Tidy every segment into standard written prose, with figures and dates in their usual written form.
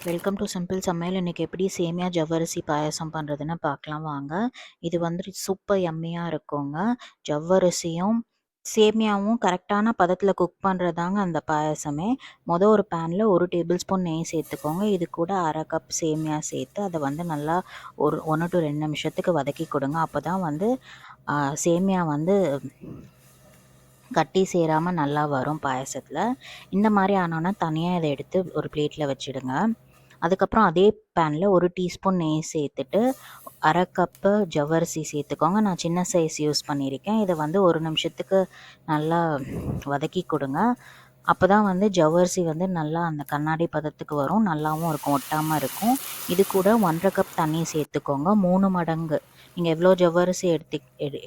Welcome to simple சமையல். இன்னைக்கு எப்படி சேமியா ஜவ்வரிசி பாயாசம் பண்ணுறதுன்னு பார்க்கலாம் வாங்க. இது வந்துட்டு சூப்பர் யம்மியாக இருக்குங்க. ஜவ்வரிசியும் சேமியாவும் கரெக்டான பதத்தில் குக் பண்ணுறதாங்க அந்த பாயாசமே. ஒரு பேனில் 1 டேபிள் ஸ்பூன் நெய் சேர்த்துக்கோங்க. இது கூட 1/2 கப் சேமியா சேர்த்து அதை வந்து நல்லா ஒரு 1 to 2 நிமிஷத்துக்கு வதக்கி கொடுங்க. அப்போ தான் வந்து சேமியா வந்து கட்டி சேராமல் நல்லா வரும் பாயாசத்தில். இந்த மாதிரி ஆனோன்னா தனியாக இதை எடுத்து ஒரு பிளேட்டில் வச்சுடுங்க. அதுக்கப்புறம் அதே பேனில் 1 டீஸ்பூன் நெய் சேர்த்துட்டு 1/2 கப்பு ஜவ்வரிசி சேர்த்துக்கோங்க. நான் சின்ன சைஸ் யூஸ் பண்ணியிருக்கேன். இதை வந்து 1 நிமிஷத்துக்கு நல்லா வதக்கி கொடுங்க. அப்போ தான் வந்து ஜவ்வரிசி வந்து நல்லா அந்த கண்ணாடி பதத்துக்கு வரும், நல்லாவும் இருக்கும், ஒட்டாமல் இருக்கும். இது கூட 1/2 கப் தண்ணி சேர்த்துக்கோங்க. 3 மடங்கு நீங்கள் எவ்வளோ ஜவ்வரிசி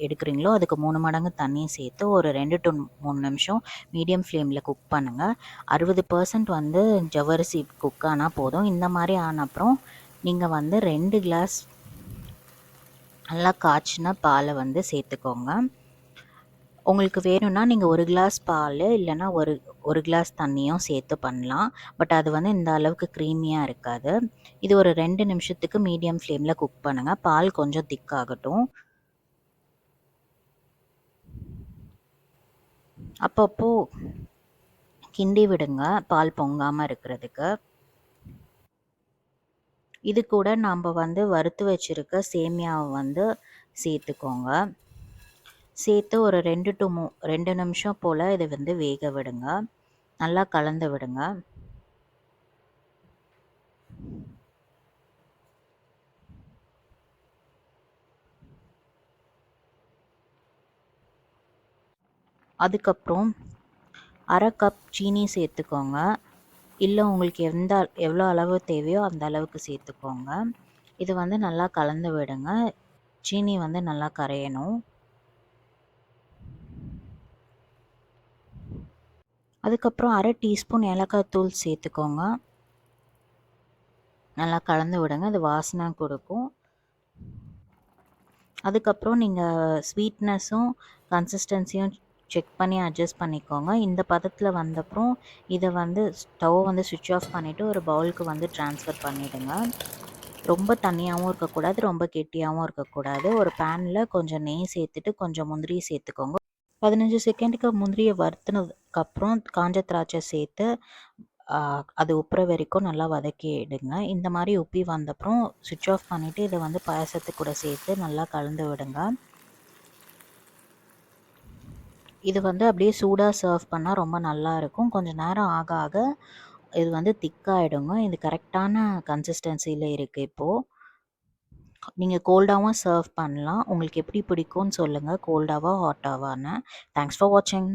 எடுக்கிறீங்களோ அதுக்கு 3 மடங்கு தண்ணி சேர்த்து ஒரு 2 to 3 நிமிஷம் மீடியம் ஃப்ளேமில் குக் பண்ணுங்கள். 60% வந்து ஜவ்வரிசி குக் ஆனால் போதும். இந்த மாதிரி ஆன அப்புறம் நீங்கள் வந்து 2 கிளாஸ் நல்லா காய்ச்சின பாலை வந்து சேர்த்துக்கோங்க. உங்களுக்கு வேணும்னா நீங்கள் 1 கிளாஸ் பால் இல்லைன்னா ஒரு கிளாஸ் தண்ணியும் சேர்த்து பண்ணலாம். பட் அது வந்து இந்த அளவுக்கு க்ரீமியாக இருக்காது. இது ஒரு 2 நிமிஷத்துக்கு மீடியம் ஃப்ளேமில் குக் பண்ணுங்கள். பால் கொஞ்சம் திக்காகட்டும். அப்பப்போ கிண்டி விடுங்க பால் பொங்காமல் இருக்கிறதுக்கு. இது கூட நாம் வந்து வறுத்து வச்சுருக்க சேமியாவை வந்து சேர்த்துக்கோங்க. சேர்த்து ஒரு 2 நிமிஷம் போல் இதை வந்து வேக விடுங்க. நல்லா கலந்து விடுங்க. அதுக்கப்புறம் 1/2 கப் சீனி சேர்த்துக்கோங்க. இல்லை உங்களுக்கு எவ்வளோ அளவு தேவையோ அந்த அளவுக்கு சேர்த்துக்கோங்க. இது வந்து நல்லா கலந்து விடுங்க. சீனி வந்து நல்லா கரையணும். அதுக்கப்புறம் 1/2 டீஸ்பூன் ஏலக்காய் தூள் சேர்த்துக்கோங்க. நல்லா கலந்து விடுங்க, அது வாசனை கொடுக்கும். அதுக்கப்புறம் நீங்கள் ஸ்வீட்னஸும் கன்சிஸ்டன்சியும் செக் பண்ணி அட்ஜஸ்ட் பண்ணிக்கோங்க. இந்த பதத்தில் வந்தப்புறம் இதை வந்து ஸ்டவ் வந்து சுவிட்ச் ஆஃப் பண்ணிவிட்டு ஒரு பவுலுக்கு வந்து ட்ரான்ஸ்ஃபர் பண்ணிவிடுங்க. ரொம்ப தண்ணியாகவும் இருக்கக்கூடாது, ரொம்ப கெட்டியாகவும் இருக்கக்கூடாது. ஒரு பேனில் கொஞ்சம் நெய் சேர்த்துட்டு கொஞ்சம் முந்திரி சேர்த்துக்கோங்க. 15 செகண்டுக்கு முந்திரியை வறுத்துனதுக்கப்புறம் காஞ்ச திராட்சை சேர்த்து அது உப்புற வரைக்கும் நல்லா வதக்கிடுங்க. இந்த மாதிரி உப்பி வந்தப்புறம் சுவிட்ச் ஆஃப் பண்ணிவிட்டு இதை வந்து பாயாசத்துக்கு கூட சேர்த்து நல்லா கலந்து விடுங்க. இது வந்து அப்படியே சூடாக சர்வ் பண்ணால் ரொம்ப நல்லாயிருக்கும். கொஞ்சம் நேரம் ஆக ஆக இது வந்து திக்காகிடுங்க. இது கரெக்டான கன்சிஸ்டன்சியில் இருக்குது இப்போது. நீங்கள் கோல்டாகவும் சர்வ் பண்ணலாம். உங்களுக்கு எப்படி பிடிக்கும்னு சொல்லுங்கள், கோல்டாவா ஹாட்டாவான்னு. தேங்க்ஸ் ஃபார் வாட்சிங்.